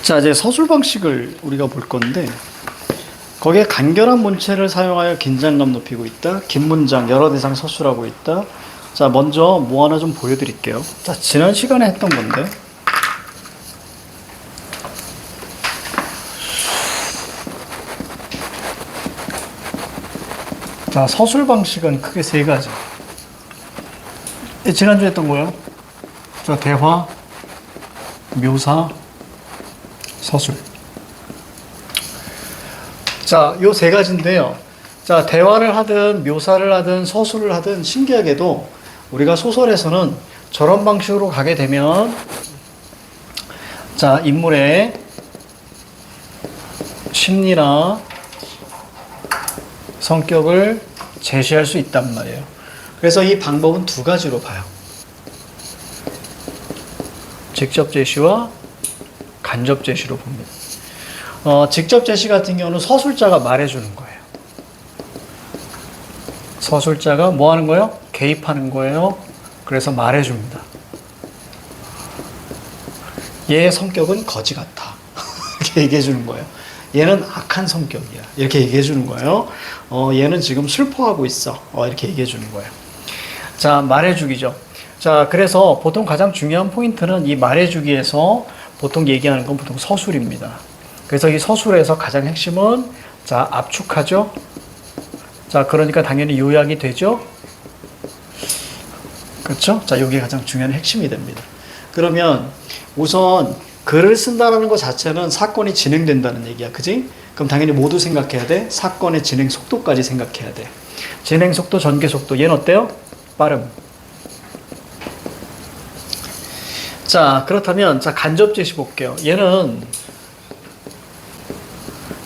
자, 이제 서술 방식을 우리가 볼 건데, 거기에 간결한 문체를 사용하여 긴장감 높이고 있다. 긴 문장, 여러 대상 서술하고 있다. 자, 먼저 뭐 하나 좀 보여드릴게요. 자, 지난 시간에 했던 건데, 자, 서술 방식은 크게 세 가지. 지난주에 했던 거예요. 자, 대화, 묘사, 서술. 자, 요 세 가지인데요. 자, 대화를 하든 묘사를 하든 서술을 하든 신기하게도 우리가 소설에서는 저런 방식으로 가게 되면 자, 인물의 심리나 성격을 제시할 수 있단 말이에요. 그래서 이 방법은 두 가지로 봐요. 직접 제시와 간접 제시로 봅니다. 직접 제시 같은 경우는 서술자가 말해주는 거예요. 서술자가 뭐 하는 거예요? 개입하는 거예요. 그래서 말해줍니다. 얘의 성격은 거지 같아. 이렇게 얘기해 주는 거예요. 얘는 악한 성격이야. 이렇게 얘기해 주는 거예요. 얘는 지금 슬퍼하고 있어. 이렇게 얘기해 주는 거예요. 자, 말해주기죠. 자, 그래서 보통 가장 중요한 포인트는 이 말해주기에서 보통 얘기하는 건 보통 서술입니다. 그래서 이 서술에서 가장 핵심은 자, 압축하죠. 자, 그러니까 당연히 요약이 되죠. 그렇죠? 자, 이게 가장 중요한 핵심이 됩니다. 그러면 우선 글을 쓴다는 것 자체는 사건이 진행된다는 얘기야. 그지? 그럼 당연히 모두 생각해야 돼. 사건의 진행 속도까지 생각해야 돼. 진행 속도, 전개 속도. 얘는 어때요? 빠름. 자, 그렇다면 자, 간접 제시 볼게요. 얘는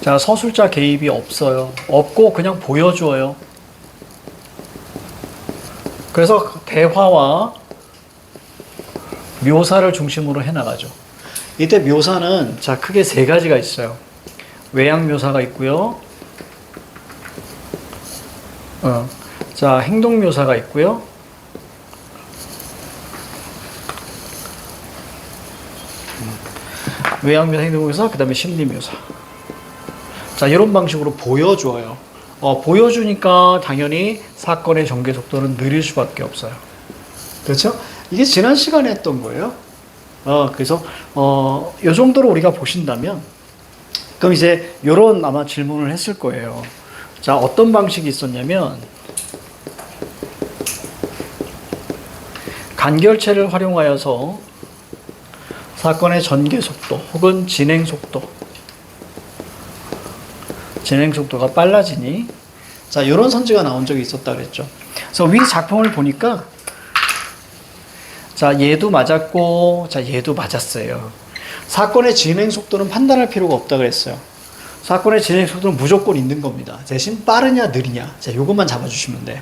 자, 서술자 개입이 없어요. 없고 그냥 보여줘요. 그래서 대화와 묘사를 중심으로 해나가죠. 이때 묘사는 자, 크게 세 가지가 있어요. 외양 묘사가 있고요. 자, 행동 묘사가 있고요. 외양 묘사, 행동 묘사, 그 다음에 심리 묘사. 자, 이런 방식으로 보여줘요. 보여주니까 당연히 사건의 전개 속도는 느릴 수밖에 없어요. 그렇죠? 이게 지난 시간에 했던 거예요. 그래서 요 정도로 우리가 보신다면, 그럼 이제 요런 아마 질문을 했을 거예요. 자, 어떤 방식이 있었냐면, 간결체를 활용하여서 사건의 전개 속도 혹은 진행 속도가 빨라지니, 자, 이런 선지가 나온 적이 있었다 그랬죠. 그래서 위 작품을 보니까, 자, 얘도 맞았고, 자, 얘도 맞았어요. 사건의 진행 속도는 판단할 필요가 없다 그랬어요. 사건의 진행 속도는 무조건 있는 겁니다. 대신 빠르냐, 느리냐. 자, 요것만 잡아주시면 돼.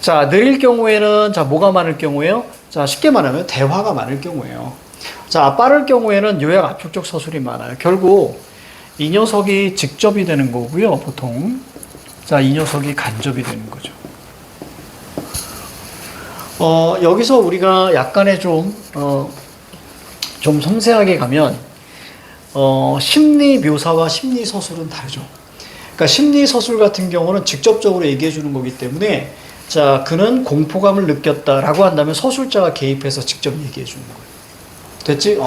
자, 느릴 경우에는, 자, 뭐가 많을 경우에요? 자, 쉽게 말하면 대화가 많을 경우에요. 자, 빠를 경우에는 요약 압축적 서술이 많아요. 결국, 이 녀석이 직접이 되는 거고요, 보통. 자, 이 녀석이 간접이 되는 거죠. 여기서 우리가 약간의 좀 섬세하게 가면, 심리 묘사와 심리 서술은 다르죠. 그러니까 심리 서술 같은 경우는 직접적으로 얘기해 주는 거기 때문에, 자, 그는 공포감을 느꼈다라고 한다면 서술자가 개입해서 직접 얘기해 주는 거예요. 됐지?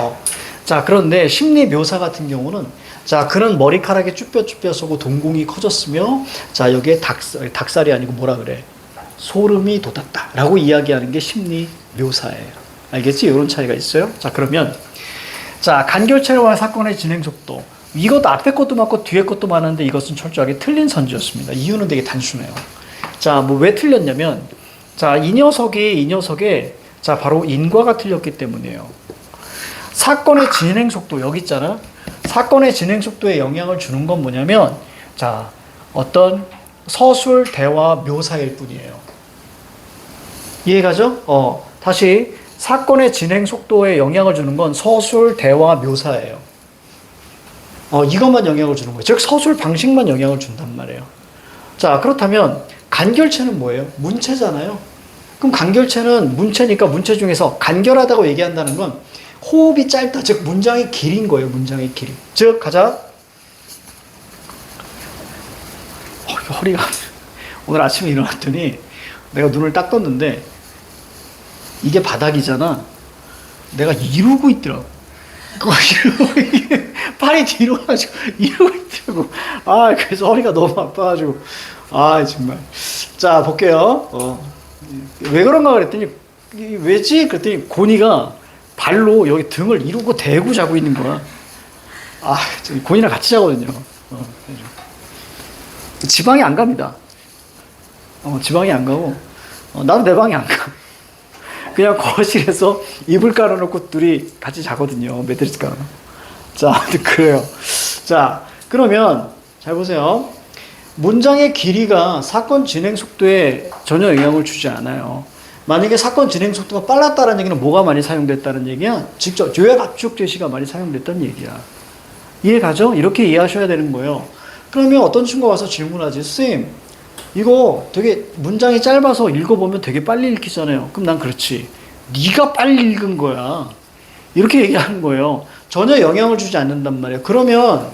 자, 그런데 심리 묘사 같은 경우는, 자, 그는 머리카락이 쭈뼛쭈뼛하고 동공이 커졌으며, 자, 여기에 닭살이 아니고 뭐라 그래? 소름이 돋았다. 라고 이야기하는 게 심리 묘사예요. 알겠지? 이런 차이가 있어요. 자, 그러면, 자, 간결체와 사건의 진행 속도. 이것도 앞에 것도 많고 뒤에 것도 많은데 이것은 철저하게 틀린 선지였습니다. 이유는 되게 단순해요. 자, 뭐 왜 틀렸냐면, 자, 이 녀석의, 자, 바로 인과가 틀렸기 때문이에요. 사건의 진행 속도, 여기 있잖아. 사건의 진행 속도에 영향을 주는 건 뭐냐면, 자, 어떤 서술, 대화, 묘사일 뿐이에요. 이해가죠? 다시, 사건의 진행 속도에 영향을 주는 건 서술, 대화, 묘사예요. 이것만 영향을 주는 거예요. 즉, 서술 방식만 영향을 준단 말이에요. 자, 그렇다면, 간결체는 뭐예요? 문체잖아요. 그럼 간결체는 문체니까 문체 중에서 간결하다고 얘기한다는 건 호흡이 짧다. 즉 문장의 길인 거예요. 문장의 길이. 즉 가자. 허리가 오늘 아침에 일어났더니 내가 눈을 딱 떴는데 이게 바닥이잖아. 내가 이러고 있더라고. 팔이 뒤로 가지고 이러고 있더라고. 아, 그래서 허리가 너무 아파가지고. 아, 정말. 자, 볼게요. 왜 그런가 그랬더니, 왜지? 그랬더니 고니가 발로 여기 등을 이러고 대고 자고 있는 거야. 아, 고니랑 같이 자거든요. 지방이 안 갑니다. 지방이 안 가고, 나도 내 방에 안 가. 그냥 거실에서 이불 깔아놓고 둘이 같이 자거든요. 매트리스 깔아놓고. 자, 그래요. 자, 그러면 잘 보세요. 문장의 길이가 사건 진행 속도에 전혀 영향을 주지 않아요. 만약에 사건 진행 속도가 빨랐다는 얘기는 뭐가 많이 사용됐다는 얘기야? 직접 요약 압축 제시가 많이 사용됐다는 얘기야. 이해 가죠? 이렇게 이해하셔야 되는 거예요. 그러면 어떤 친구가 와서 질문하지. 선생님, 이거 되게 문장이 짧아서 읽어보면 되게 빨리 읽히잖아요. 그럼 난 그렇지. 네가 빨리 읽은 거야. 이렇게 얘기하는 거예요. 전혀 영향을 주지 않는단 말이에요. 그러면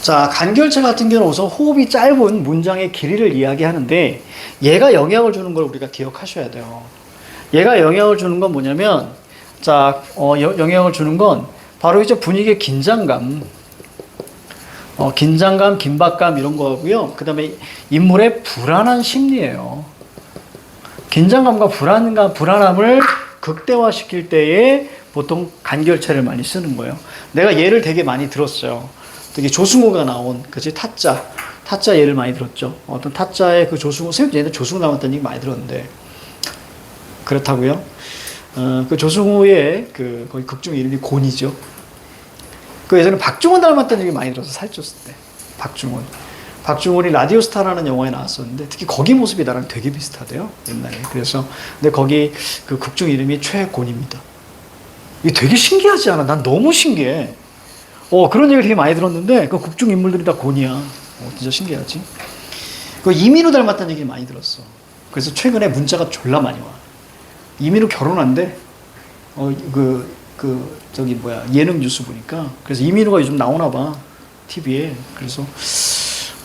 자, 간결체 같은 경우는 우선 호흡이 짧은 문장의 길이를 이야기하는데 얘가 영향을 주는 걸 우리가 기억하셔야 돼요. 얘가 영향을 주는 건 뭐냐면 자, 영향을 주는 건 바로 이제 분위기의 긴장감, 긴장감, 긴박감 이런 거고요. 그 다음에 인물의 불안한 심리예요. 긴장감과 불안함을 극대화시킬 때에 보통 간결체를 많이 쓰는 거예요. 내가 예를 되게 많이 들었어요. 되게 조승우가 나온 그치 타짜 예를 많이 들었죠. 어떤 타짜의 그 조승우 얘는 조승우 나왔다는 얘기 많이 들었는데 그렇다고요. 그 조승우의 그 거기 극중 이름이 곤이죠. 그 예전에 박중원 닮았다는 얘기 많이 들어서 살쪘을 때 박중원이 라디오스타라는 영화에 나왔었는데 특히 거기 모습이 나랑 되게 비슷하대요 옛날에. 그래서 근데 거기 그 극중 이름이 최곤입니다. 이게 되게 신기하지 않아? 난 너무 신기해. 그런 얘기를 되게 많이 들었는데 그 극중 인물들이 다 곤이야. 진짜 신기하지. 그 이민우 닮았다는 얘기 많이 들었어. 그래서 최근에 문자가 졸라 많이 와. 이민우 결혼한대. 저기 뭐야 예능 뉴스 보니까. 그래서 이민우가 요즘 나오나 봐 TV에. 그래서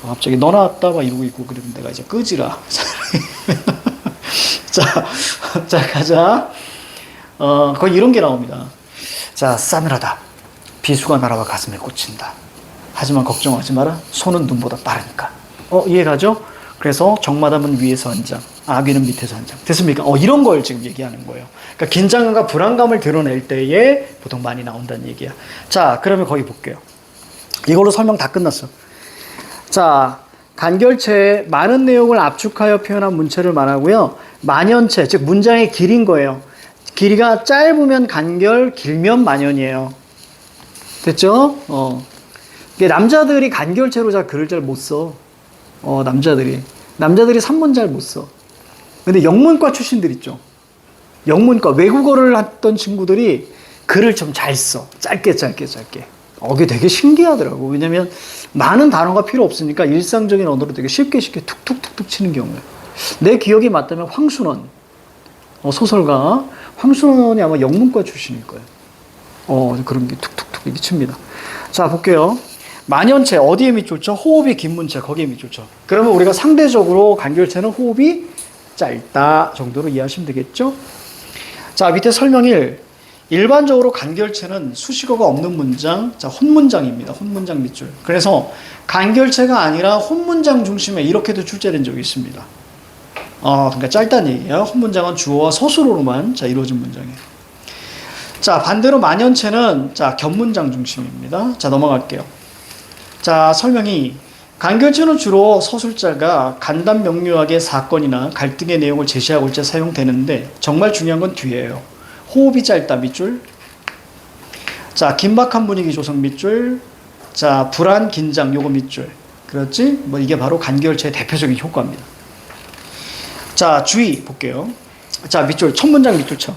갑자기 너 나왔다 막 이러고 있고. 그러면 내가 이제 끄지라. 자 가자. 거기 이런 게 나옵니다. 자, 싸늘하다. 비수가 날아와 가슴에 꽂힌다. 하지만 걱정하지 마라. 손은 눈보다 빠르니까. 이해가죠? 그래서 정마담은 위에서 한 장, 아귀는 밑에서 한 장. 됐습니까? 이런 걸 지금 얘기하는 거예요. 그러니까 긴장감과 불안감을 드러낼 때에 보통 많이 나온다는 얘기야. 자, 그러면 거기 볼게요. 이걸로 설명 다 끝났어. 자, 간결체에 많은 내용을 압축하여 표현한 문체를 말하고요. 만연체, 즉 문장의 길인 거예요. 길이가 짧으면 간결, 길면 만연이에요. 됐죠? 남자들이 간결체로 글을 잘 못 써. 남자들이 산문 잘 못 써. 근데 영문과 출신들 있죠. 영문과 외국어를 했던 친구들이 글을 좀 잘 써. 짧게. 그게 되게 신기하더라고. 왜냐면 많은 단어가 필요 없으니까 일상적인 언어로 되게 쉽게 툭툭툭툭 치는 경우에. 내 기억이 맞다면 황순원, 소설가 황순원이 아마 영문과 출신일 거예요. 그런 게 툭툭툭 이렇게 칩니다. 자, 볼게요. 만연체, 어디에 밑줄쳐? 호흡이 긴 문체, 거기에 밑줄쳐. 그러면 우리가 상대적으로 간결체는 호흡이 짧다 정도로 이해하시면 되겠죠? 자, 밑에 설명 1. 일반적으로 간결체는 수식어가 없는 문장, 자, 혼문장입니다. 혼문장 밑줄. 그래서 간결체가 아니라 혼문장 중심에 이렇게도 출제된 적이 있습니다. 그러니까 짧다는 얘기예요. 혼문장은 주어와 서술어로만 이루어진 문장이에요. 자, 반대로 만연체는 겹문장 중심입니다. 자, 넘어갈게요. 자, 설명이 간결체는 주로 서술자가 간단 명료하게 사건이나 갈등의 내용을 제시하고 때 사용되는데 정말 중요한 건 뒤에요. 호흡이 짧다 밑줄. 자, 긴박한 분위기 조성 밑줄. 자, 불안, 긴장 요거 밑줄. 그렇지? 이게 바로 간결체의 대표적인 효과입니다. 자, 주의 볼게요. 자, 밑줄 첫 문장 밑줄 쳐.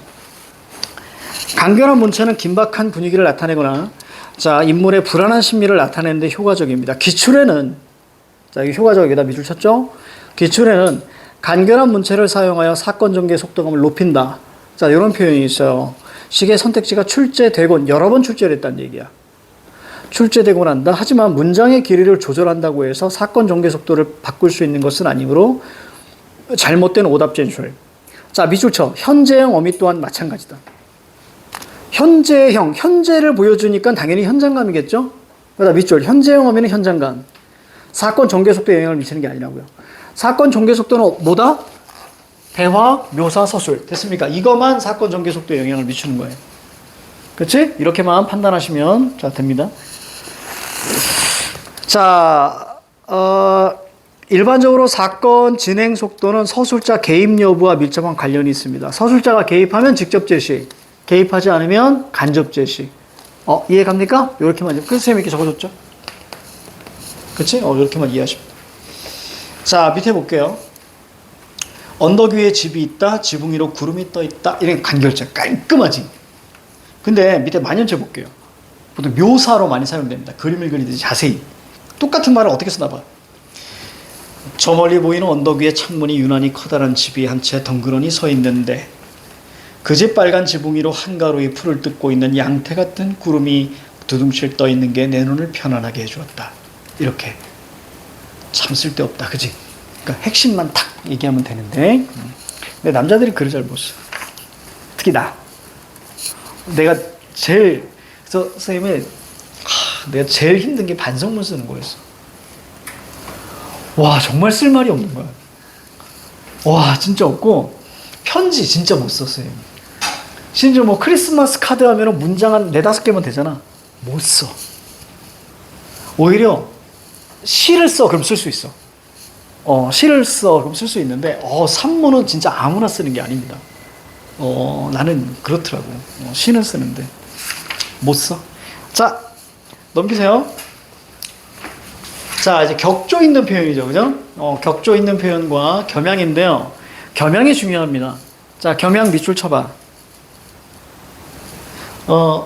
간결한 문체는 긴박한 분위기를 나타내거나 자, 인물의 불안한 심리를 나타내는 데 효과적입니다. 기출에는 자, 이 효과적 여기다 밑줄 쳤죠? 기출에는 간결한 문체를 사용하여 사건 전개 속도감을 높인다. 자, 이런 표현이 있어요. 식의 선택지가 출제되곤 여러 번 출제됐다는 얘기야. 출제되곤 한다. 하지만 문장의 길이를 조절한다고 해서 사건 전개 속도를 바꿀 수 있는 것은 아니므로 잘못된 오답 제출. 자, 밑줄 쳐. 현재형 어미 또한 마찬가지다. 현재형, 현재를 보여주니까 당연히 현장감이겠죠? 그러다 밑줄. 현재형 어미는 현장감. 사건 전개 속도에 영향을 미치는 게 아니라고요. 사건 전개 속도는 뭐다? 대화, 묘사, 서술. 됐습니까? 이것만 사건 전개 속도에 영향을 미치는 거예요. 그렇지? 이렇게만 판단하시면 자 됩니다. 자, 일반적으로 사건 진행 속도는 서술자 개입 여부와 밀접한 관련이 있습니다. 서술자가 개입하면 직접 제시, 개입하지 않으면 간접 제시. 이해 갑니까? 이렇게만. 그래서 선생님이 이렇게 적어줬죠. 그치? 이렇게만 이해하시면. 자, 밑에 볼게요. 언덕 위에 집이 있다. 지붕 위로 구름이 떠 있다. 이런 간결적, 깔끔하지. 근데 밑에 만연체 볼게요. 보통 묘사로 많이 사용됩니다. 그림을 그리듯이 자세히. 똑같은 말을 어떻게 쓰나 봐. 저 멀리 보이는 언덕 위에 창문이 유난히 커다란 집이 한 채 덩그러니 서 있는데 그 집 빨간 지붕 위로 한가로이 풀을 뜯고 있는 양태 같은 구름이 두둥실 떠 있는 게 내 눈을 편안하게 해주었다. 이렇게. 참 쓸데없다. 그지? 그러니까 핵심만 탁 얘기하면 되는데 근데 남자들이 글을 잘 못 써. 특히 나. 내가 제일 선생님은 내가 제일 힘든 게 반성문 쓰는 거였어. 와, 정말 쓸 말이 없는 거야. 와, 진짜 없고 편지 진짜 못 써, 선생님. 심지어 뭐 크리스마스 카드 하면 문장 한 4-5개만 되잖아. 못 써. 오히려 시를 써. 그럼 쓸 수 있어. 시를 써. 그럼 쓸 수 있는데 산문은 진짜 아무나 쓰는 게 아닙니다. 나는 그렇더라고. 시는 쓰는데 못 써. 자, 넘기세요. 자, 이제 격조 있는 표현이죠. 그죠? 격조 있는 표현과 겸양인데요. 겸양이 중요합니다. 자, 겸양 밑줄 쳐봐.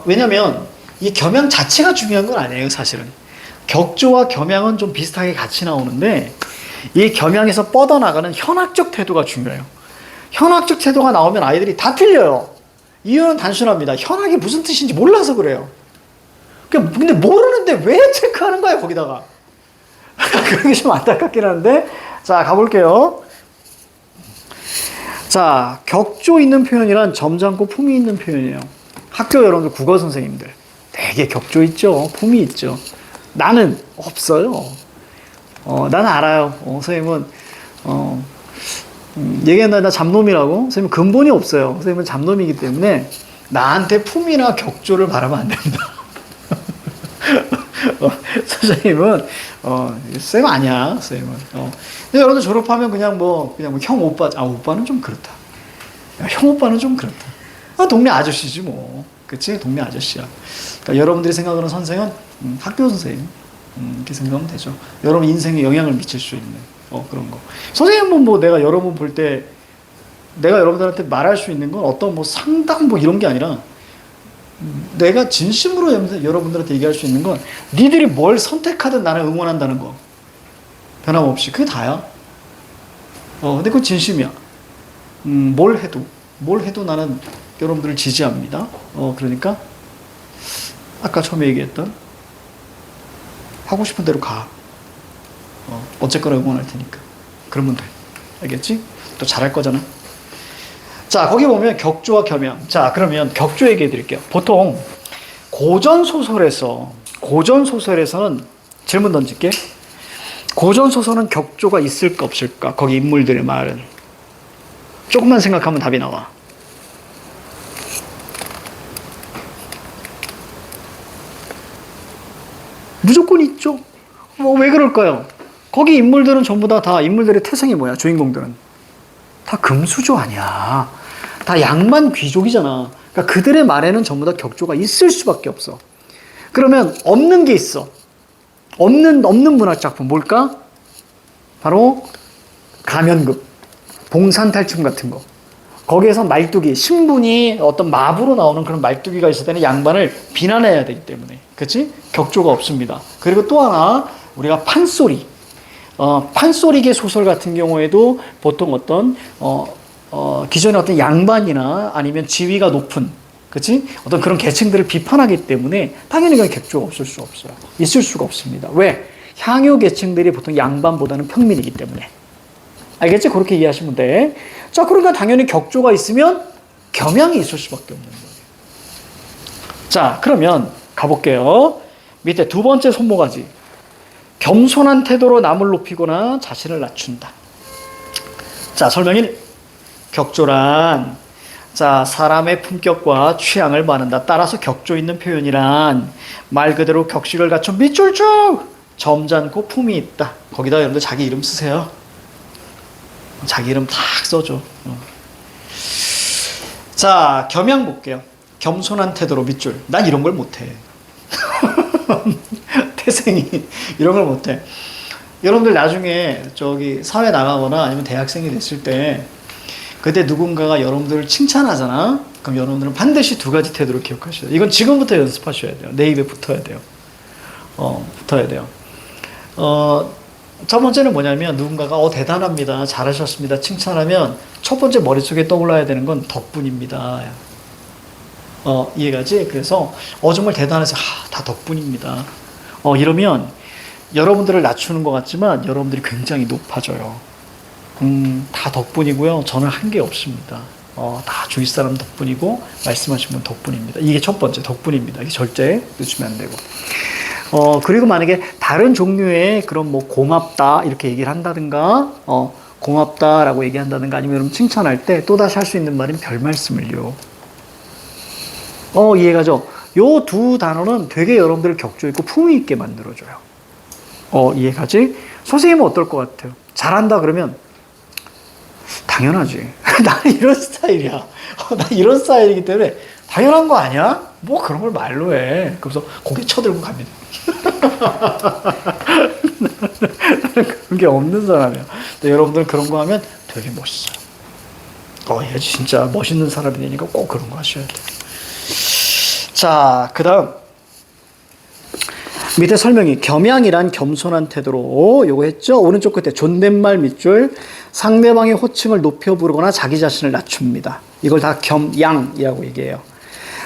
왜냐면 이 겸양 자체가 중요한 건 아니에요, 사실은. 격조와 겸양은 좀 비슷하게 같이 나오는데 이 겸양에서 뻗어나가는 현학적 태도가 중요해요. 현학적 태도가 나오면 아이들이 다 틀려요. 이유는 단순합니다. 현학이 무슨 뜻인지 몰라서 그래요. 근데 모르는데 왜 체크하는 거야, 거기다가. 그런 게 좀 안타깝긴 한데. 자, 가볼게요. 자, 격조 있는 표현이란 점잖고 품위 있는 표현이에요. 학교 여러분들 국어 선생님들 되게 격조 있죠. 품위 있죠. 나는 없어요. 나는 알아요. 선생님은 얘기한다, 나 잡놈이라고. 선생님은 근본이 없어요. 선생님은 잡놈이기 때문에 나한테 품위나 격조를 바라면 안 됩니다. 선생님은 쌤 아니야, 선생님은. 근데 여러분들 졸업하면 그냥 뭐 형 오빠, 오빠는 좀 그렇다. 야, 형 오빠는 좀 그렇다. 동네 아저씨지 뭐. 그치? 동네 아저씨야. 그러니까 여러분들이 생각하는 선생은 학교 선생님. 이렇게 생각하면 되죠. 여러분 인생에 영향을 미칠 수 있는 그런 거. 선생님은 뭐 내가 여러분 볼 때 내가 여러분들한테 말할 수 있는 건 어떤 뭐 상담 뭐 이런 게 아니라 내가 진심으로 여러분들한테 얘기할 수 있는 건 니들이 뭘 선택하든 나는 응원한다는 거. 변함없이. 그게 다야. 근데 그건 진심이야. 뭘 해도 나는 여러분들을 지지합니다. 그러니까 아까 처음에 얘기했던 하고 싶은 대로 가. 어쨌거나 응원할 테니까. 그러면 돼. 알겠지? 또 잘할 거잖아. 자, 거기 보면 격조와 겸양. 자, 그러면 격조 얘기해 드릴게요. 보통 고전소설에서는 질문 던질게. 고전소설은 격조가 있을까 없을까? 거기 인물들의 말은. 조금만 생각하면 답이 나와. 무조건 있죠. 왜 그럴까요? 거기 인물들은 전부 다 인물들의 태생이 뭐야? 주인공들은 다 금수저 아니야. 다 양반 귀족이잖아. 그러니까 그들의 말에는 전부 다 격조가 있을 수밖에 없어. 그러면 없는 게 있어. 없는 문학작품 뭘까? 바로 가면극, 봉산탈춤 같은 거. 거기에서 말뚝이, 신분이 어떤 마부로 나오는 그런 말뚝이가 있을 때는 양반을 비난해야 되기 때문에. 그치? 격조가 없습니다. 그리고 또 하나, 우리가 판소리. 판소리계 소설 같은 경우에도 보통 어떤 기존의 어떤 양반이나 아니면 지위가 높은, 그치? 어떤 그런 계층들을 비판하기 때문에 당연히 그런 격조가 없을 수 없어요. 있을 수가 없습니다. 왜? 향유 계층들이 보통 양반보다는 평민이기 때문에. 알겠지? 그렇게 이해하시면 돼. 자, 그러니까 당연히 격조가 있으면 겸양이 있을 수밖에 없는 거예요. 자, 그러면 가볼게요. 밑에 두 번째 손모가지. 겸손한 태도로 남을 높이거나 자신을 낮춘다. 자, 설명인 격조란, 자, 사람의 품격과 취향을 바른다. 따라서 격조 있는 표현이란 말 그대로 격식을 갖춘 밑줄 쭉 점잖고 품이 있다. 거기다 여러분들 자기 이름 쓰세요. 자기 이름 탁 써줘. 자, 겸양 볼게요. 겸손한 태도로 밑줄. 난 이런 걸 못해. 태생이 이런 걸 못해. 여러분들 나중에 저기 사회 나가거나 아니면 대학생이 됐을 때 그때 누군가가 여러분들을 칭찬하잖아. 그럼 여러분들은 반드시 두 가지 태도를 기억하셔야 돼요. 이건 지금부터 연습하셔야 돼요. 내 입에 붙어야 돼요. 붙어야 돼요. 첫 번째는 뭐냐면 누군가가 대단합니다. 잘하셨습니다. 칭찬하면 첫 번째 머릿속에 떠올라야 되는 건 덕분입니다. 이해가지? 그래서 정말 대단해서 다 덕분입니다. 이러면 여러분들을 낮추는 것 같지만 여러분들이 굉장히 높아져요. 다 덕분이고요. 저는 한 게 없습니다. 다 주위 사람 덕분이고 말씀하신 분 덕분입니다. 이게 첫 번째 덕분입니다. 이게 절대 늦추면 안 되고. 그리고 만약에 다른 종류의 그런 뭐 고맙다 이렇게 얘기를 한다든가, 고맙다라고 얘기한다든가 아니면 여러분 칭찬할 때 또다시 할 수 있는 말은 별 말씀을요. 이해가죠? 요 두 단어는 되게 여러분들을 격조 있고 품위 있게 만들어줘요. 이해가지? 선생님은 어떨 것 같아요? 잘한다 그러면 당연하지. 나 이런 스타일이야. 나 이런 스타일이기 때문에 당연한 거 아니야? 뭐 그런 걸 말로 해. 그래서 고개 쳐들고 갑니다. 나는 그런 게 없는 사람이야. 근데 여러분들 그런 거 하면 되게 멋있어요. 얘 진짜 멋있는 사람이 되니까 꼭 그런 거 하셔야 돼요. 자, 그 다음 밑에 설명이 겸양이란 겸손한 태도로 요거 했죠. 오른쪽 끝에 존댓말 밑줄 상대방의 호칭을 높여 부르거나 자기 자신을 낮춥니다. 이걸 다 겸양이라고 얘기해요.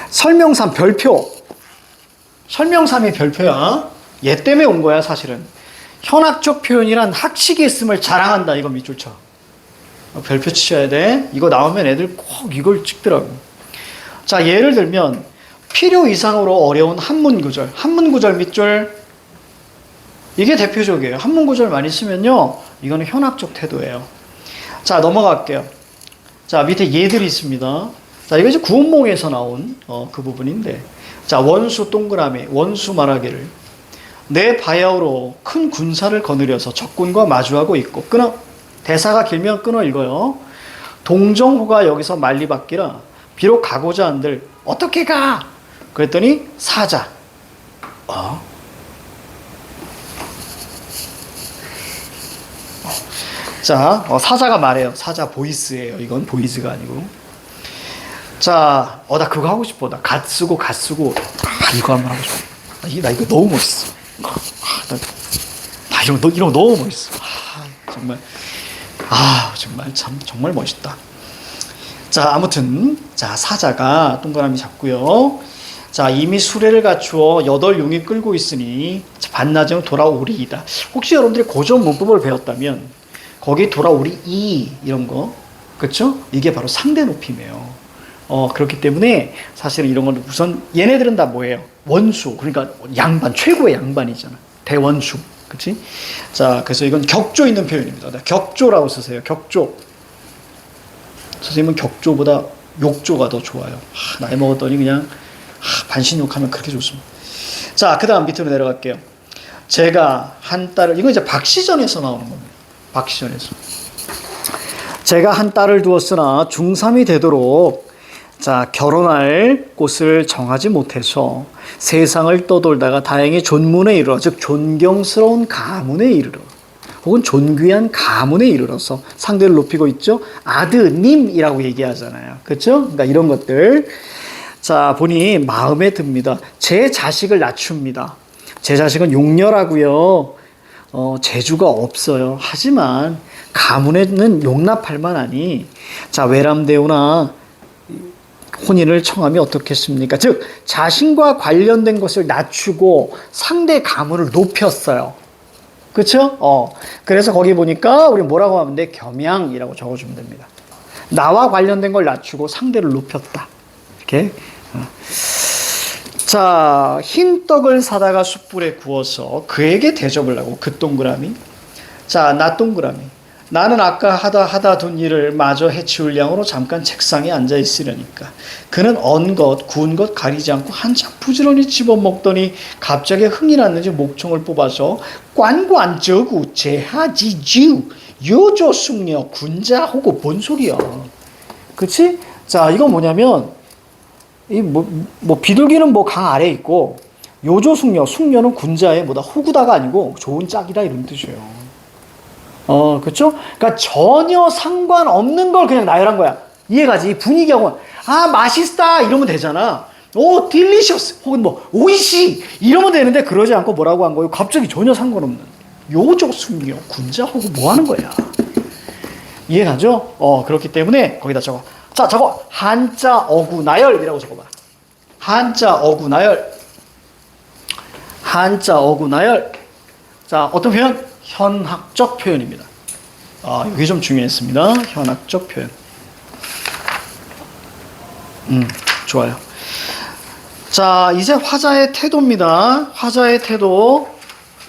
설명삼 별표. 설명삼이 별표야. 얘 때문에 온 거야 사실은. 현학적 표현이란 학식이 있음을 자랑한다. 이거 밑줄 쳐. 별표 치셔야 돼. 이거 나오면 애들 꼭 이걸 찍더라고. 자, 예를 들면 필요 이상으로 어려운 한문 구절. 한문 구절 밑줄. 이게 대표적이에요. 한문 구절 많이 쓰면요. 이거는 현학적 태도예요. 자, 넘어갈게요. 자, 밑에 예들이 있습니다. 자, 이거 이제 구원몽에서 나온 그 부분인데. 자, 원수 동그라미, 원수 말하기를. 내 바야흐로 큰 군사를 거느려서 적군과 마주하고 있고. 끊어. 대사가 길면 끊어 읽어요. 동정호가 여기서 만리받기라. 비록 가고자 한들 어떻게 가? 그랬더니 사자. 자, 사자가 말해요. 사자 보이스예요. 이건 보이즈가 아니고. 자, 나 그거 하고 싶어. 나 갓 쓰고 이거 한번 하고 싶어. 나 이거 너무 멋있어. 나 이런 거 너무 멋있어. 정말 멋있다. 자, 아무튼 자, 사자가 동그라미 잡고요. 자, 이미 수레를 갖추어 8용이 끌고 있으니 반나절 돌아오리이다. 혹시 여러분들이 고전 문법을 배웠다면 거기 돌아오리 이런 거, 그렇죠? 이게 바로 상대 높임이에요. 그렇기 때문에 사실은 이런 건 우선 얘네들은 다 뭐예요? 원수, 그러니까 양반, 최고의 양반이잖아. 대원수, 그렇지? 자, 그래서 이건 격조 있는 표현입니다. 격조라고 쓰세요. 격조. 선생님은 격조보다 욕조가 더 좋아요. 나이 먹었더니 그냥 반신욕하면 그렇게 좋습니다. 자, 그 다음 밑으로 내려갈게요. 제가 한 딸을, 이건 이제 박시전에서 나오는 겁니다. 박시전에서. 제가 한 딸을 두었으나 중3이 되도록 자, 결혼할 곳을 정하지 못해서 세상을 떠돌다가 다행히 존문에 이르러, 즉 존경스러운 가문에 이르러, 혹은 존귀한 가문에 이르러서 상대를 높이고 있죠. 아드님이라고 얘기하잖아요. 그렇죠? 그러니까 이런 것들. 자, 보니 마음에 듭니다. 제 자식을 낮춥니다. 제 자식은 용렬하고요. 재주가 없어요. 하지만 가문에는 용납할 만하니 자 외람되오나 혼인을 청하면 어떻겠습니까? 즉 자신과 관련된 것을 낮추고 상대 가문을 높였어요. 그렇죠? 그래서 거기 보니까 우리 뭐라고 하면 돼? 겸양이라고 적어주면 됩니다. 나와 관련된 걸 낮추고 상대를 높였다. 이렇게. 자, 흰 떡을 사다가 숯불에 구워서 그에게 대접을 하고 그 동그라미. 자, 나 동그라미. 나는 아까 하다 둔 일을 마저 해치울 양으로 잠깐 책상에 앉아 있으려니까. 그는 언 것, 구운 것 가리지 않고 한참 부지런히 집어먹더니 갑자기 흥이 났는지 목총을 뽑아서 관관저구 제하지주 요조숙녀 군자하고 뭔 소리야. 그치? 자, 이건 뭐냐면 비둘기는 강 아래에 있고 요조숙녀, 숙녀는 군자의 뭐다 호구다가 아니고 좋은 짝이다 이런 뜻이에요. 그렇죠? 그러니까 전혀 상관없는 걸 그냥 나열한 거야. 이해가지? 이 분위기하고 맛있다 이러면 되잖아. 오, 딜리셔스 혹은 오이시 이러면 되는데 그러지 않고 뭐라고 한 거예요? 갑자기 전혀 상관없는 요조숙녀, 군자하고 뭐 하는 거야? 이해가죠? 그렇기 때문에 거기다 적어. 자, 저거 한자 어구 나열이라고 적어봐. 한자 어구 나열. 한자 어구 나열. 자, 어떤 표현? 현학적 표현입니다. 이게 좀 중요했습니다. 현학적 표현. 좋아요. 자, 이제 화자의 태도입니다. 화자의 태도.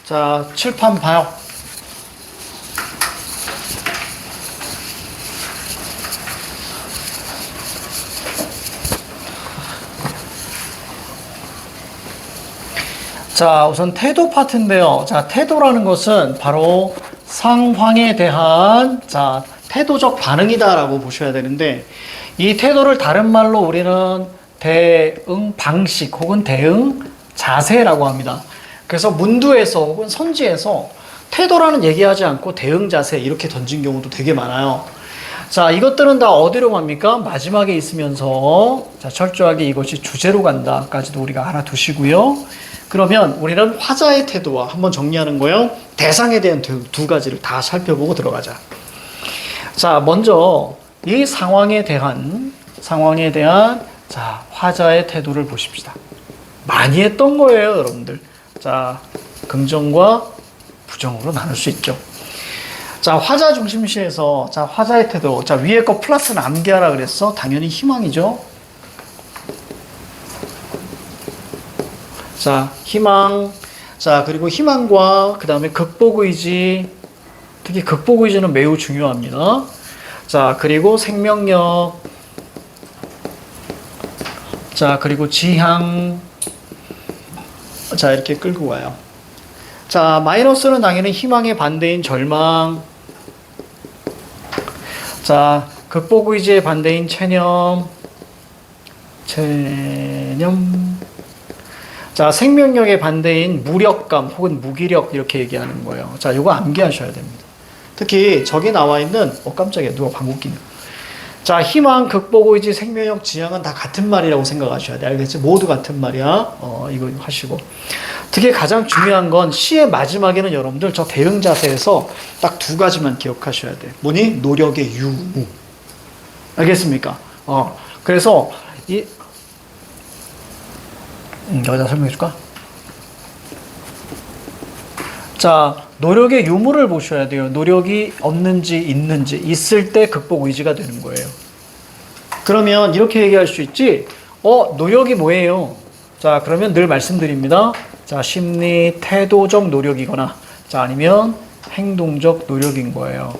자, 칠판 봐요. 자, 우선 태도 파트인데요. 자, 태도라는 것은 바로 상황에 대한 태도적 반응이다라고 보셔야 되는데 이 태도를 다른 말로 우리는 대응 방식 혹은 대응 자세라고 합니다. 그래서 문두에서 혹은 선지에서 태도라는 얘기하지 않고 대응 자세 이렇게 던진 경우도 되게 많아요. 자, 이것들은 다 어디로 갑니까? 마지막에 있으면서 철저하게 이것이 주제로 간다까지도 우리가 알아두시고요. 그러면 우리는 화자의 태도와 한번 정리하는 거예요. 대상에 대한 두 가지를 다 살펴보고 들어가자. 자, 먼저 이 상황에 대한 화자의 태도를 보십시다. 많이 했던 거예요, 여러분들. 자, 긍정과 부정으로 나눌 수 있죠. 자, 화자 중심시에서 화자의 태도. 자, 위에 거 플러스 남기하라 그랬어. 당연히 희망이죠. 자, 희망. 자, 그리고 희망과 그 다음에 극복의지. 특히 극복의지는 매우 중요합니다. 자, 그리고 생명력. 자, 그리고 지향. 자, 이렇게 끌고 가요. 자, 마이너스는 당연히 희망의 반대인 절망. 자, 극복의지의 반대인 체념. 자, 생명력의 반대인 무력감 혹은 무기력 이렇게 얘기하는 거예요. 자, 이거 암기하셔야 됩니다. 특히 저기 나와 있는 깜짝이야, 누가 방귀 끼냐. 자, 희망, 극복의지, 생명력, 지향은 다 같은 말이라고 생각하셔야 돼. 알겠지? 모두 같은 말이야. 이거 하시고. 특히 가장 중요한 건 시의 마지막에는 여러분들 저 대응 자세에서 딱 두 가지만 기억하셔야 돼. 뭐니? 노력의 유무. 알겠습니까? 그래서 여기다 설명해 줄까? 자, 노력의 유무를 보셔야 돼요. 노력이 없는지 있는지. 있을 때 극복 의지가 되는 거예요. 그러면 이렇게 얘기할 수 있지. 노력이 뭐예요? 자, 그러면 늘 말씀드립니다. 자, 심리, 태도적 노력이거나 자, 아니면 행동적 노력인 거예요.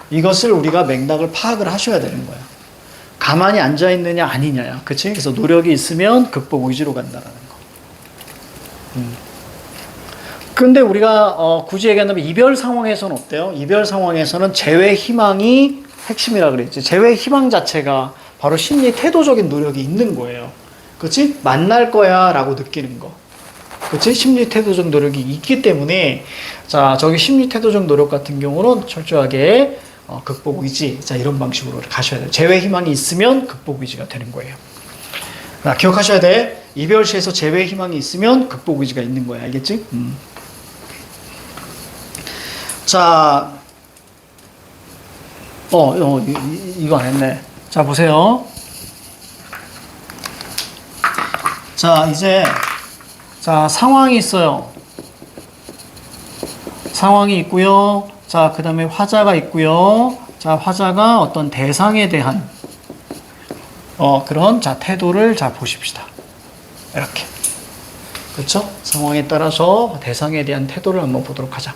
이것을 우리가 맥락을 파악을 하셔야 되는 거야. 가만히 앉아 있느냐 아니냐야. 그치? 그래서 노력이 있으면 극복 의지로 간다라는 거. 근데 우리가 굳이 얘기한다면 이별 상황에서는 어때요? 이별 상황에서는 재회 희망이 핵심이라 그랬지. 재회 희망 자체가 바로 심리 태도적인 노력이 있는 거예요. 그치? 만날 거야 라고 느끼는 거. 그치? 심리 태도적 노력이 있기 때문에 자, 저기 심리 태도적 노력 같은 경우는 철저하게 극복 의지, 자, 이런 방식으로 가셔야 돼요. 재회 희망이 있으면 극복 의지가 되는 거예요. 기억하셔야 돼. 이별 시에서 재회 희망이 있으면 극복 의지가 있는 거야. 알겠지? 자, 이거 안 했네. 자, 보세요. 자, 이제, 자, 상황이 있어요. 상황이 있고요. 자, 그 다음에 화자가 있고요. 자, 화자가 어떤 대상에 대한, 그런, 자, 태도를, 자, 보십시다. 이렇게. 그렇죠? 상황에 따라서 대상에 대한 태도를 한번 보도록 하자.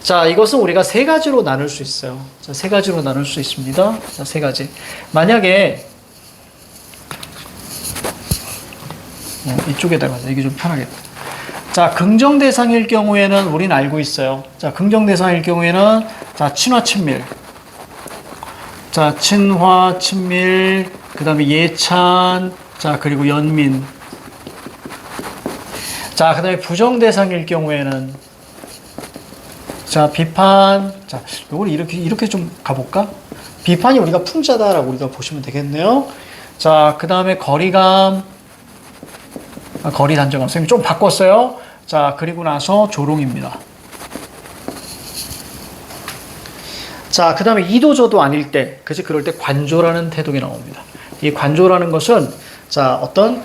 자, 이것은 우리가 세 가지로 나눌 수 있어요. 자, 세 가지로 나눌 수 있습니다. 자, 세 가지. 만약에, 이쪽에다가, 이게 좀 편하겠다. 자, 긍정 대상일 경우에는 우리는 알고 있어요. 자, 긍정 대상일 경우에는, 자, 친화, 친밀. 자, 친화, 친밀, 그 다음에 예찬, 자, 그리고 연민. 자, 그 다음에 부정 대상일 경우에는, 자, 비판. 자, 요걸 이렇게 좀 가볼까? 비판이 우리가 풍자다라고 우리가 보시면 되겠네요. 자, 그 다음에 거리감. 거리 단정감. 선생님이 좀 바꿨어요. 자, 그리고 나서 조롱입니다. 자, 그 다음에 이도저도 아닐 때, 그치? 그럴 때 관조라는 태도가 나옵니다. 이 관조라는 것은, 자, 어떤,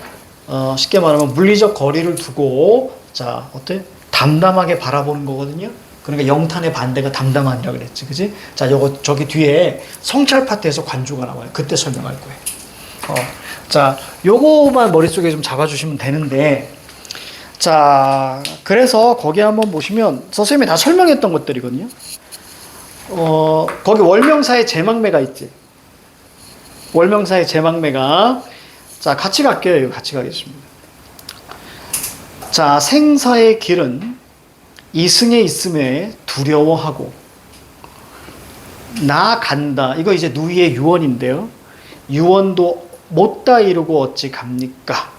쉽게 말하면 물리적 거리를 두고, 자, 어때? 담담하게 바라보는 거거든요. 그러니까 영탄의 반대가 담담한이라 그랬지, 그지? 자, 저기 뒤에 성찰 파트에서 관조가 나와요. 그때 설명할 거예요. 자, 요거만 머릿속에 좀 잡아주시면 되는데, 자, 그래서 거기 한번 보시면, 선생님이 다 설명했던 것들이거든요. 거기 월명사의 제망매가 있지. 월명사의 제망매가, 자, 같이 갈게요. 이거 같이 가겠습니다. 자, 생사의 길은 이승에 있음에 두려워하고 나 간다. 이거 이제 누이의 유언인데요. 유언도 못다 이루고 어찌 갑니까?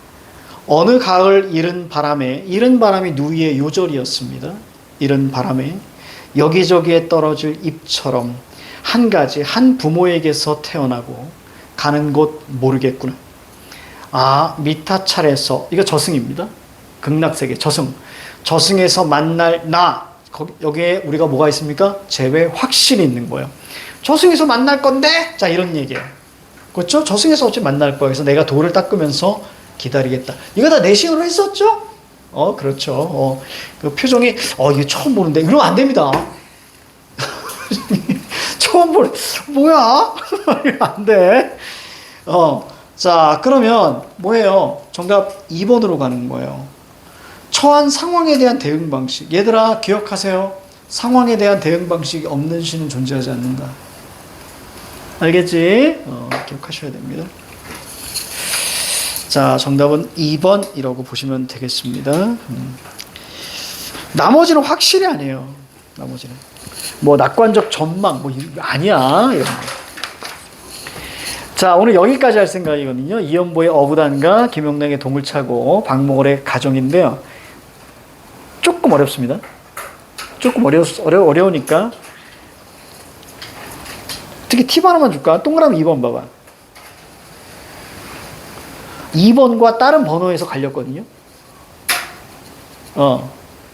어느 가을 이른 바람에, 이른 바람이 누이의 요절이었습니다. 이른 바람에 여기저기에 떨어질 잎처럼 한 가지 한 부모에게서 태어나고 가는 곳 모르겠구나. 아, 미타찰에서, 이거 저승입니다. 극락세계 저승. 저승에서 만날 나, 여기에 우리가 뭐가 있습니까? 재회 확신이 있는 거예요. 저승에서 만날 건데? 자, 이런 얘기예요. 그렇죠? 저승에서 어찌 만날 거야. 그래서 내가 돌을 닦으면서 기다리겠다. 이거 다 내신으로 했었죠? 그렇죠. 그 표정이, 이게 처음 보는데, 이러면 안 됩니다. 처음 보는, 뭐야? 이러면 안 돼. 자, 그러면 뭐예요? 정답 2번으로 가는 거예요. 처한 상황에 대한 대응 방식. 얘들아, 기억하세요. 상황에 대한 대응 방식이 없는 시는 존재하지 않는다. 알겠지? 기억하셔야 됩니다. 자, 정답은 2번이라고 보시면 되겠습니다. 나머지는 확실히 아니에요. 나머지는. 뭐, 낙관적 전망, 뭐, 아니야. 이런 거. 자, 오늘 여기까지 할 생각이거든요. 이연보의 어부단과 김용락의 동을차고 박목월의 가정인데요. 조금 어렵습니다. 조금 어려우니까. 특히 팁 하나만 줄까? 동그라미 2번 봐봐. 2번과 다른 번호에서 갈렸거든요.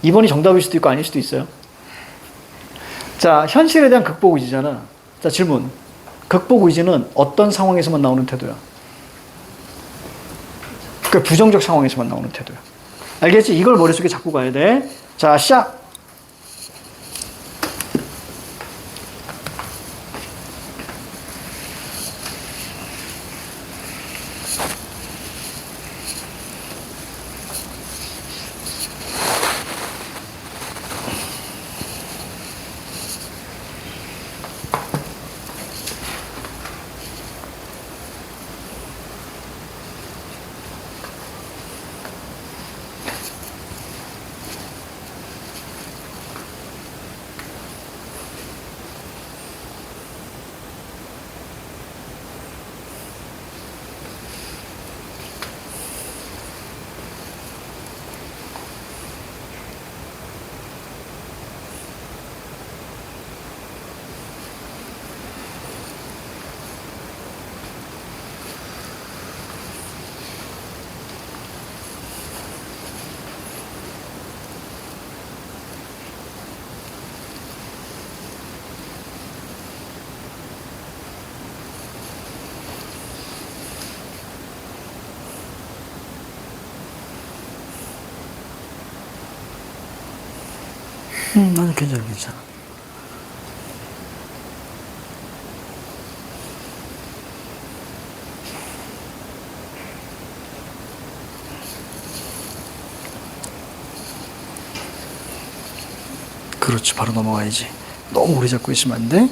2번이 정답일 수도 있고 아닐 수도 있어요. 자, 현실에 대한 극복 의지잖아. 자, 질문. 극복 의지는 어떤 상황에서만 나오는 태도야? 그 부정적 상황에서만 나오는 태도야. 알겠지? 이걸 머릿속에 잡고 가야 돼. 자, 시작! 나는 괜찮아. 그렇지, 바로 넘어가야지. 너무 오래 잡고 있으면 안 돼.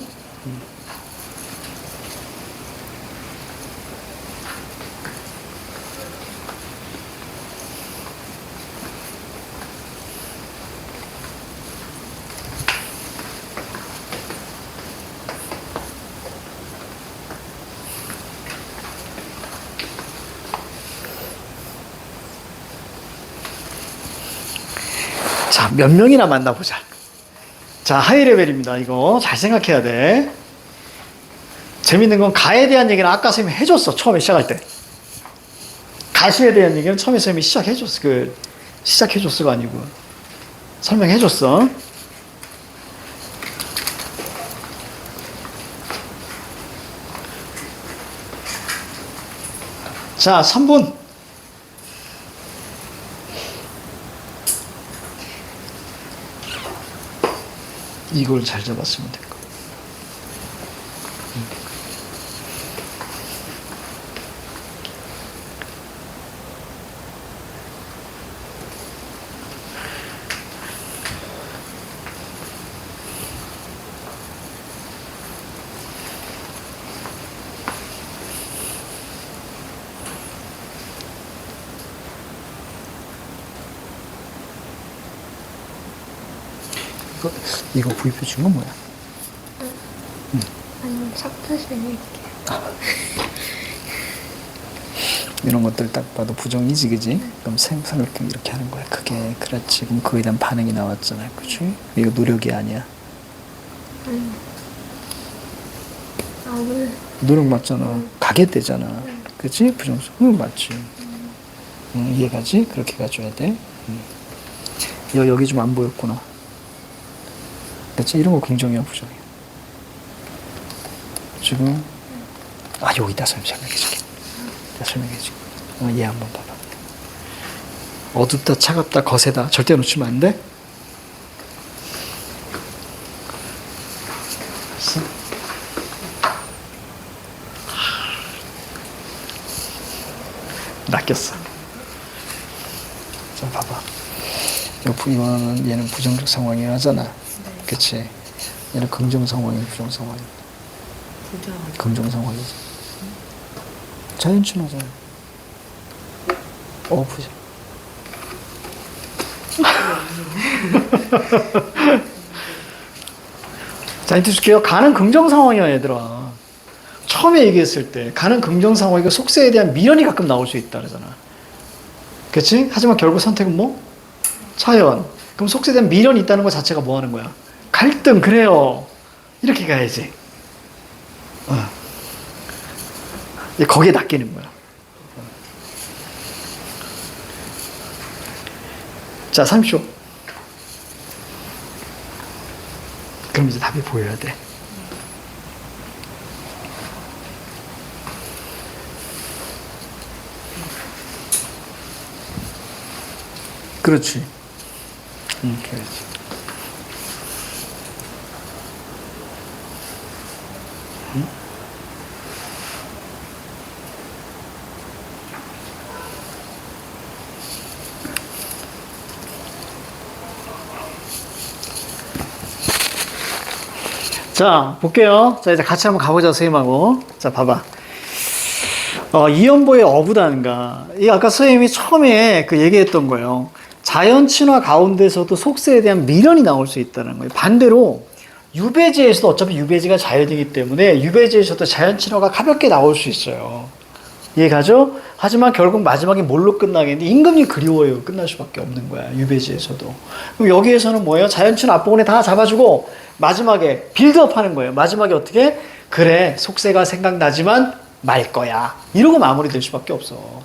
자, 몇 명이나 만나보자. 자, 하이레벨입니다. 이거 잘 생각해야 돼. 재밌는 건 가에 대한 얘기는 아까 선생님이 해줬어. 처음에 시작할 때. 가시에 대한 얘기는 처음에 선생님이 시작해줬어. 시작해줬어가 아니고 설명해줬어. 자, 3분. 이걸 잘 잡았으면 될 거야. 이거 구입해 준 건 뭐야? 아니, 삭제해줄게. 이런 것들 딱 봐도 부정이지, 그지? 그럼 생각하면 이렇게 하는 거야. 그게 그렇지. 그럼 그거에 대한 반응이 나왔잖아, 그치? 이거 노력이 아니야. 아니. 아, 왜? 노력 맞잖아. 가게 되잖아. 그치? 부정성. 응, 맞지. 이해가지? 그렇게 가줘야 돼. 여기 좀 안 보였구나. 그치? 이런 거 긍정이야, 부정이야? 지금, 여기다 설명해줄게. 설명해줄게. 얘 한번 봐봐. 어둡다, 차갑다, 거세다. 절대 놓치면 안 돼? 낚였어. 자, 봐봐. 이거는 얘는 부정적 상황이 하잖아. 그치? 얘는 긍정 상황이 부정 상황이. 긍정 상황이지. 자연친화잖아. 부정. 자, 힌트 줄게요. 가는 긍정 상황이야, 얘들아. 처음에 얘기했을 때 가는 긍정 상황이고 속세에 대한 미련이 가끔 나올 수 있다 그러잖아. 그치? 하지만 결국 선택은 뭐? 자연. 그럼 속세에 대한 미련이 있다는 것 자체가 뭐 하는 거야? 갈등, 그래요. 이렇게 가야지. 거기에 낚이는 거야. 자, 30초. 그럼 이제 답이 보여야 돼. 그렇지. 그렇지. 자, 볼게요. 자, 이제 같이 한번 가보자, 선생님하고. 자, 봐봐. 이연보의 어부단가. 이 아까 선생님이 처음에 그 얘기했던 거예요. 자연 친화 가운데서도 속세에 대한 미련이 나올 수 있다는 거예요. 반대로 유배지에서도 어차피 유배지가 자연이기 때문에 유배지에서도 자연 친화가 가볍게 나올 수 있어요. 이해가죠? 하지만 결국 마지막에 뭘로 끝나겠는데 임금이 그리워요. 끝날 수밖에 없는 거야. 유배지에서도. 그럼 여기에서는 뭐예요? 자연 친화 앞부분에 다 잡아주고 마지막에 빌드업 하는 거예요. 마지막에 어떻게? 그래, 속세가 생각나지만 말 거야. 이러고 마무리될 수밖에 없어.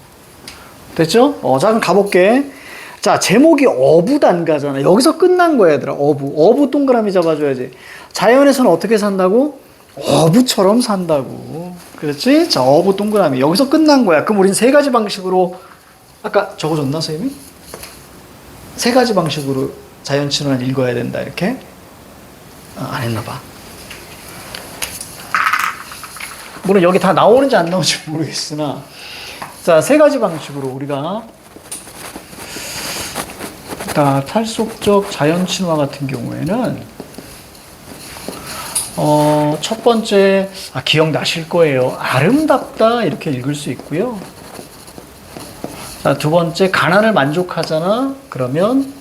됐죠? 자, 그럼 가볼게. 자, 제목이 어부단가잖아. 여기서 끝난 거야, 얘들아. 어부 동그라미 잡아줘야지. 자연에서는 어떻게 산다고? 어부처럼 산다고. 그렇지? 자, 어부 동그라미. 여기서 끝난 거야. 그럼 우린 세 가지 방식으로, 아까 적어줬나, 선생님이? 세 가지 방식으로 자연친화는 읽어야 된다 이렇게. 안 했나 봐. 물론 여기 다 나오는지 안 나오는지 모르겠으나, 자, 세 가지 방식으로 우리가 탈속적 자연친화 같은 경우에는 첫 번째 기억나실 거예요. 아름답다 이렇게 읽을 수 있고요. 자, 두 번째 가난을 만족하잖아. 그러면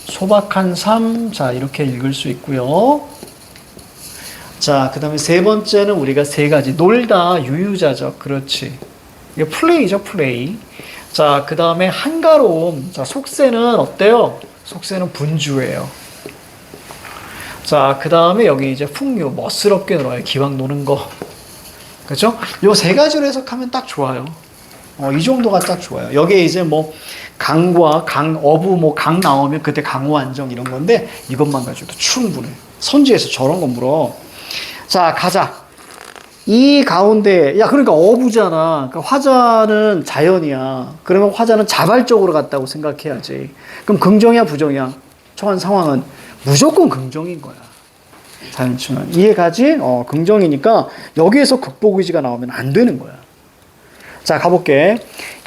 소박한 삶, 자 이렇게 읽을 수 있고요. 자, 그 다음에 세 번째는 우리가 세 가지 놀다 유유자적, 그렇지. 이게 플레이죠, 플레이. 자, 그 다음에 한가로움. 자, 속세는 어때요? 속세는 분주해요. 자, 그 다음에 여기 이제 풍류, 멋스럽게 놀아요. 기왕 노는 거. 그죠? 요 세 가지로 해석하면 딱 좋아요. 이 정도가 딱 좋아요. 여기에 이제 뭐, 강과 어부, 강 나오면 그때 강호 안정 이런 건데, 이것만 가지고도 충분해. 선지에서 저런 거 물어. 자, 가자. 이 가운데, 그러니까 어부잖아. 그러니까 화자는 자연이야. 그러면 화자는 자발적으로 갔다고 생각해야지. 그럼 긍정이야, 부정이야? 처한 상황은 무조건 긍정인 거야. 자연친화는. 이해가지? 긍정이니까 여기에서 극복의지가 나오면 안 되는 거야. 자, 가볼게.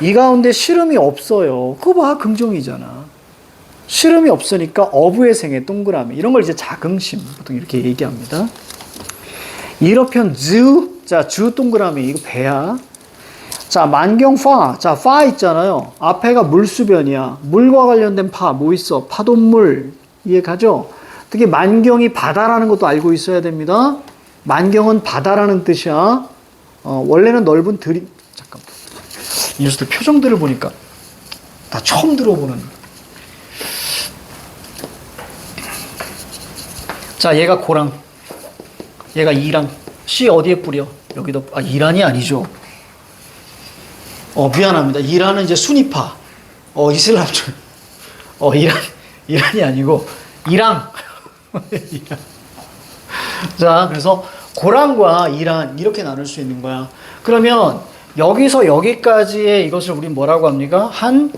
이 가운데 씨름이 없어요. 그거 봐, 긍정이잖아. 씨름이 없으니까 어부의 생애 동그라미. 이런 걸 이제 자긍심. 보통 이렇게 얘기합니다. 이러편 즈, 자, 즈 동그라미, 이거 배야. 자, 만경 파, 자, 파 있잖아요. 앞에가 물수변이야. 물과 관련된 파, 뭐 있어? 파동물, 이해가죠? 특히 만경이 바다라는 것도 알고 있어야 됩니다. 만경은 바다라는 뜻이야. 원래는 넓은 들이, 잠깐만. 이 녀석들 표정들을 보니까 다 처음 들어보는. 자, 얘가 고랑. 얘가 이란. 씨 어디에 뿌려? 여기도, 이란이 아니죠. 미안합니다. 이란은 이제 순위파. 이슬람적. 이란이 아니고, 이랑. 이란. 자, 그래서 고란과 이란, 이렇게 나눌 수 있는 거야. 그러면, 여기서 여기까지의 이것을 우리 뭐라고 합니까? 한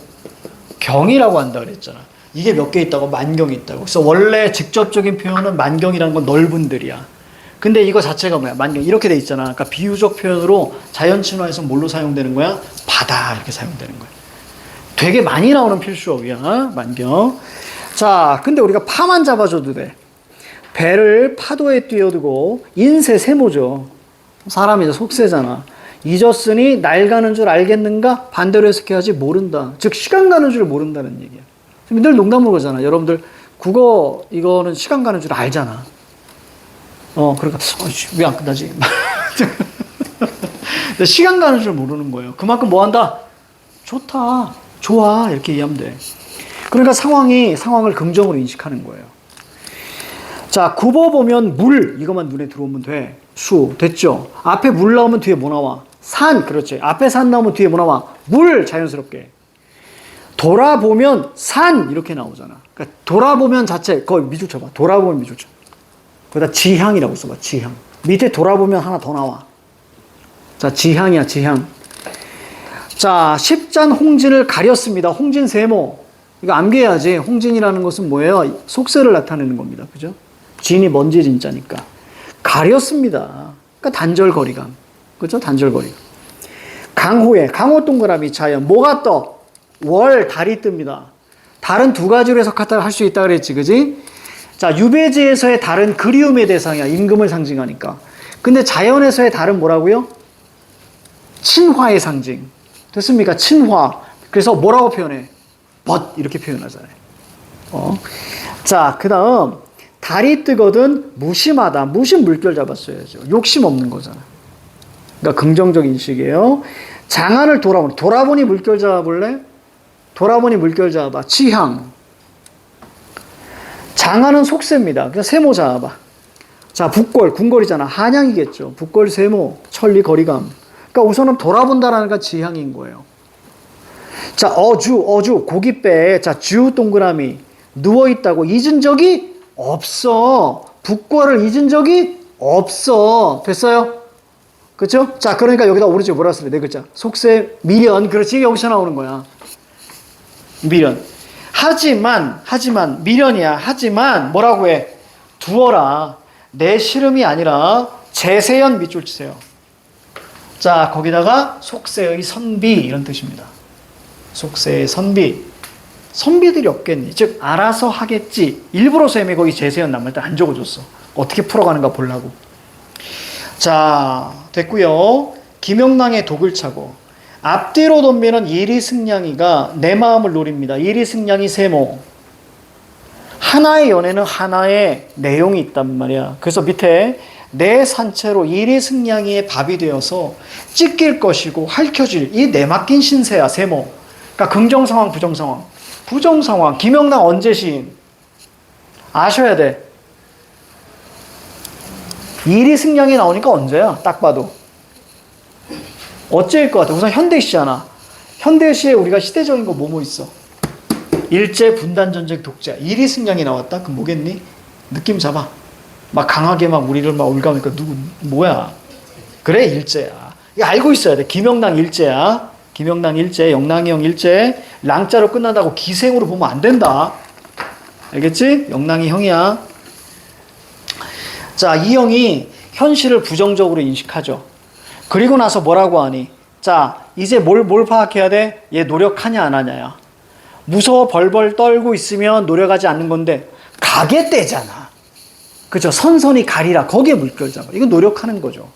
경이라고 한다 그랬잖아. 이게 몇 개 있다고? 만경이 있다고. 그래서 원래 직접적인 표현은 만경이라는 건 넓은 들이야. 근데 이거 자체가 뭐야? 만경. 이렇게 돼 있잖아. 그러니까 비유적 표현으로 자연친화에서 뭘로 사용되는 거야? 바다. 이렇게 사용되는 거야. 되게 많이 나오는 필수어휘야. 만경. 자, 근데 우리가 파만 잡아줘도 돼. 배를 파도에 띄워두고, 인세 세모죠. 사람이 이제 속세잖아. 잊었으니 날 가는 줄 알겠는가? 반대로 해석해야지 모른다. 즉, 시간 가는 줄 모른다는 얘기야. 늘 농담으로 그러잖아. 여러분들, 국어, 이거는 시간 가는 줄 알잖아. 그러니까, 왜 안 끝나지? 시간 가는 줄 모르는 거예요. 그만큼 뭐 한다? 좋다. 좋아. 이렇게 이해하면 돼. 그러니까 상황을 긍정으로 인식하는 거예요. 자, 굽어보면 물. 이것만 눈에 들어오면 돼. 수. 됐죠? 앞에 물 나오면 뒤에 뭐 나와? 산. 그렇지. 앞에 산 나오면 뒤에 뭐 나와? 물. 자연스럽게. 돌아보면 산. 이렇게 나오잖아. 그러니까 돌아보면 자체, 거의 미줄 쳐봐. 돌아보면 미줄 쳐. 거기다 지향이라고 써봐. 지향. 밑에 돌아보면 하나 더 나와. 자, 지향이야, 지향. 자, 십잔 홍진을 가렸습니다. 홍진 세모. 이거 암기해야지. 홍진이라는 것은 뭐예요? 속세를 나타내는 겁니다. 그죠? 진이 먼지 진짜니까. 가렸습니다. 그러니까 단절거리감. 그죠? 단절거리감. 강호에, 강호 동그라미 자연. 뭐가 떠? 월, 달이 뜹니다. 달은 두 가지로 해석할 수 있다 그랬지, 그지? 자, 유배지에서의 달은 그리움의 대상이야. 임금을 상징하니까. 근데 자연에서의 달은 뭐라고요? 친화의 상징. 됐습니까? 친화. 그래서 뭐라고 표현해? 벗. 이렇게 표현하잖아요. 자, 그 다음. 달이 뜨거든 무심하다. 무심 물결 잡았어야죠. 욕심 없는 거잖아. 그러니까 긍정적 인식이에요. 장안을 돌아보니 물결 잡아볼래? 돌아보니 물결 잡아. 지향. 장안은 속세입니다. 그래서 세모 잡아봐. 자, 북골, 궁궐이잖아. 한양이겠죠. 북골, 세모, 천리, 거리감. 그러니까 우선은 돌아본다라는 게 지향인 거예요. 자, 어주, 고깃배. 자, 주 동그라미. 누워있다고 잊은 적이 없어. 북골을 잊은 적이 없어. 됐어요? 그렇죠? 자, 그러니까 여기다 오른쪽에 뭐라 쓰래? 네 글자. 속세, 미련. 그렇지. 여기서 나오는 거야. 미련. 하지만 미련이야. 하지만 뭐라고 해? 두어라. 내 시름이 아니라 제세연 밑줄 치세요. 자, 거기다가 속세의 선비 이런 뜻입니다. 속세의 선비. 선비들이 없겠니? 즉 알아서 하겠지. 일부러 쌤이 거기 제세연 남을 때 안 적어줬어. 어떻게 풀어가는가 보려고. 자, 됐고요. 김영랑의 독을 차고 앞뒤로 덤비는 이리승냥이가 내 마음을 노립니다. 이리승냥이 세모. 하나의 연애는 하나의 내용이 있단 말이야. 그래서 밑에 내 산채로 이리승냥이의 밥이 되어서 찢길 것이고 핥혀질 이 내맡긴 신세야 세모. 그러니까 긍정상황 부정상황. 부정상황. 김영랑 언제 시인? 아셔야 돼. 이리승냥이 나오니까 언제야? 딱 봐도. 어째일 것 같아? 우선 현대시잖아. 현대시에 우리가 시대적인 거 뭐뭐 있어? 일제, 분단, 전쟁, 독재. 이리승냥이 나왔다? 그럼 뭐겠니? 느낌 잡아. 막 강하게 막 우리를 막 올가니까 누구, 뭐야? 그래, 일제야. 이거 알고 있어야 돼. 김영랑 일제야. 김영랑 일제, 영랑이 형 일제. 랑자로 끝난다고 기생으로 보면 안 된다. 알겠지? 영랑이 형이야. 자, 이 형이 현실을 부정적으로 인식하죠. 그리고 나서 뭐라고 하니? 자, 이제 뭘 파악해야 돼? 얘 노력하냐 안 하냐야. 무서워 벌벌 떨고 있으면 노력하지 않는 건데 가게대잖아. 그죠? 선선히 가리라. 거기에 물결 잡아. 이건 노력하는 거죠.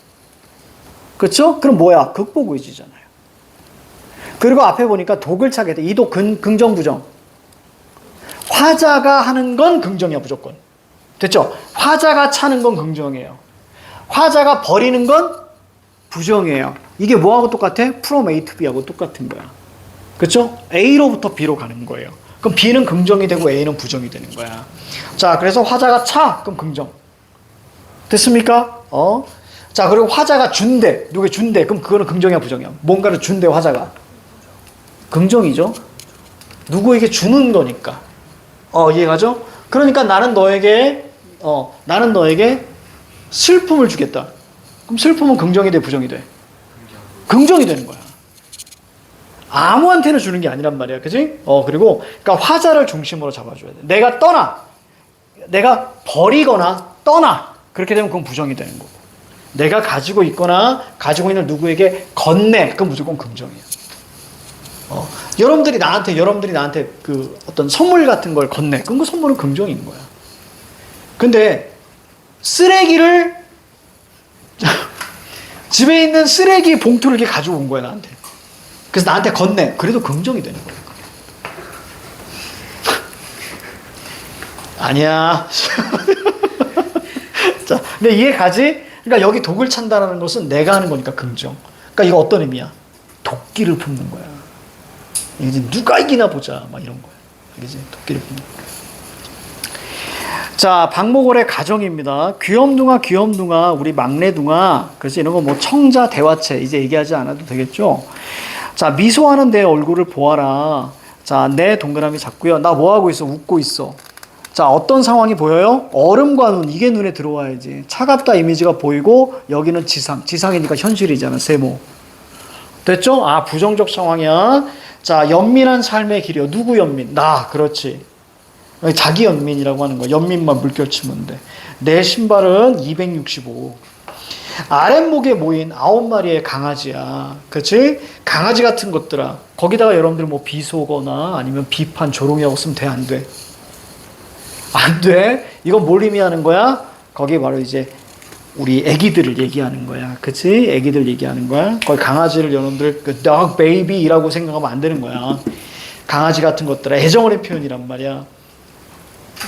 그렇죠? 그럼 뭐야? 극복의지잖아요. 그리고 앞에 보니까 독을 차게 돼. 이도 긍정 부정. 화자가 하는 건 긍정이야 무조건. 됐죠? 화자가 차는 건 긍정이에요. 화자가 버리는 건 부정이에요. 이게 뭐하고 똑같아? from A to B하고 똑같은 거야. 그렇죠? A로부터 B로 가는 거예요. 그럼 B는 긍정이 되고 A는 부정이 되는 거야. 자, 그래서 화자가 차, 그럼 긍정. 됐습니까? 자, 그리고 화자가 준대. 누구에 준대. 그럼 그거는 긍정이야, 부정이야. 뭔가를 준대, 화자가. 긍정이죠? 누구에게 주는 거니까. 이해가죠? 그러니까 나는 너에게 슬픔을 주겠다. 그럼 슬픔은 긍정이 돼, 부정이 돼? 긍정이 되는 거야. 아무한테나 주는 게 아니란 말이야. 그지? 그리고, 그러니까 화자를 중심으로 잡아줘야 돼. 내가 버리거나 떠나. 그렇게 되면 그건 부정이 되는 거고. 내가 가지고 있거나 가지고 있는 누구에게 건네. 그건 무조건 긍정이야. 여러분들이 나한테 그 어떤 선물 같은 걸 건네. 그럼 그 선물은 긍정인 거야. 근데 쓰레기를 집에 있는 쓰레기 봉투를 이렇게 가지고 온 거야, 나한테. 그래서 나한테 건네. 그래도 긍정이 되는 거야. 아니야. 자, 근데 이해 가지? 그러니까 여기 독을 찬다는 것은 내가 하는 거니까 긍정. 그러니까 이거 어떤 의미야? 도끼를 품는 거야. 이제 누가 이기나 보자. 막 이런 거야. 알겠지? 도끼를 품는 거야. 자, 박목월의 가정입니다. 귀염둥아, 우리 막내둥아. 그래서 이런 거 뭐 청자 대화체 이제 얘기하지 않아도 되겠죠? 자, 미소하는 내 얼굴을 보아라. 자, 내 동그라미 잡고요. 나 뭐 하고 있어? 웃고 있어. 자, 어떤 상황이 보여요? 얼음과 눈, 이게 눈에 들어와야지. 차갑다 이미지가 보이고 여기는 지상이니까 현실이잖아, 세모. 됐죠? 아, 부정적 상황이야. 자, 연민한 삶의 길이요. 누구 연민? 나, 그렇지. 자기 연민이라고 하는 거야. 연민만 물결치면 돼. 내 신발은 265. 아랫목에 모인 9마리의 강아지야. 그렇지? 강아지 같은 것들아. 거기다가 여러분들 뭐 비속어나 아니면 비판, 조롱이라고 쓰면 돼, 안 돼? 안 돼? 이건 뭘 의미하는 거야? 거기 바로 이제 우리 애기들을 얘기하는 거야. 그치? 애기들 얘기하는 거야. 거기 강아지를 여러분들 그 dog baby라고 생각하면 안 되는 거야. 강아지 같은 것들아. 애정어린 표현이란 말이야.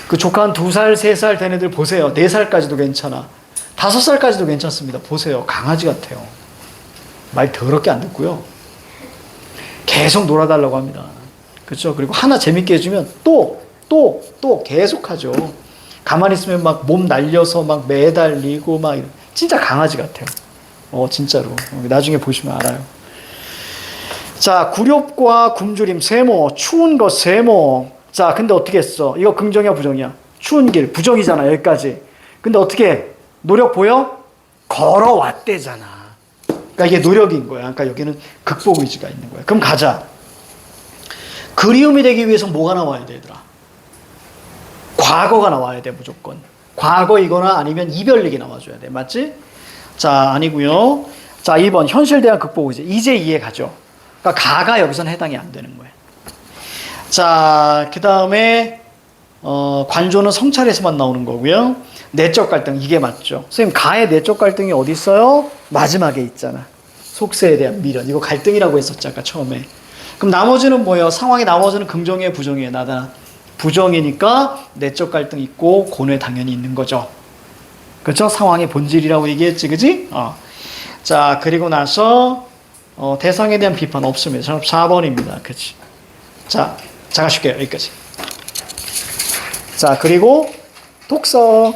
그 조카 한 2살, 3살 된 애들 보세요. 4살까지도 괜찮아. 5살까지도 괜찮습니다. 보세요. 강아지 같아요. 말 더럽게 안 듣고요. 계속 놀아달라고 합니다. 그렇죠? 그리고 하나 재밌게 해주면 또 계속 하죠. 가만히 있으면 막 몸 날려서 막 매달리고 막 진짜 강아지 같아요. 진짜로. 나중에 보시면 알아요. 자, 굴욕과 굶주림 세모, 추운 것 세모. 자, 근데 어떻게 했어? 이거 긍정이야, 부정이야? 추운 길, 부정이잖아, 여기까지. 근데 어떻게 해? 노력 보여? 걸어왔대잖아. 그러니까 이게 노력인 거야. 그러니까 여기는 극복 의지가 있는 거야. 그럼 가자. 그리움이 되기 위해서 뭐가 나와야 돼, 얘들아? 과거가 나와야 돼, 무조건. 과거이거나 아니면 이별력이 나와줘야 돼. 맞지? 자, 아니고요. 자, 2번 현실 대한 극복이지. 이제 이해 가죠. 그러니까 가가 여기서는 해당이 안 되는 거예요. 자, 그 다음에 관조는 성찰에서만 나오는 거고요. 내적 갈등, 이게 맞죠. 선생님, 가의 내적 갈등이 어디 있어요? 마지막에 있잖아. 속세에 대한 미련. 이거 갈등이라고 했었지, 아까 처음에. 그럼 나머지는 뭐예요? 상황이 나머지는 긍정이에요, 부정이에요? 나다. 부정이니까 내적 갈등 있고 고뇌 당연히 있는 거죠. 그렇죠? 상황의 본질이라고 얘기했지, 그지? 자, 그리고 나서 대상에 대한 비판 없습니다. 정답 4번입니다. 그치? 자, 잠깐 쉴게요. 여기까지. 자, 그리고 독서.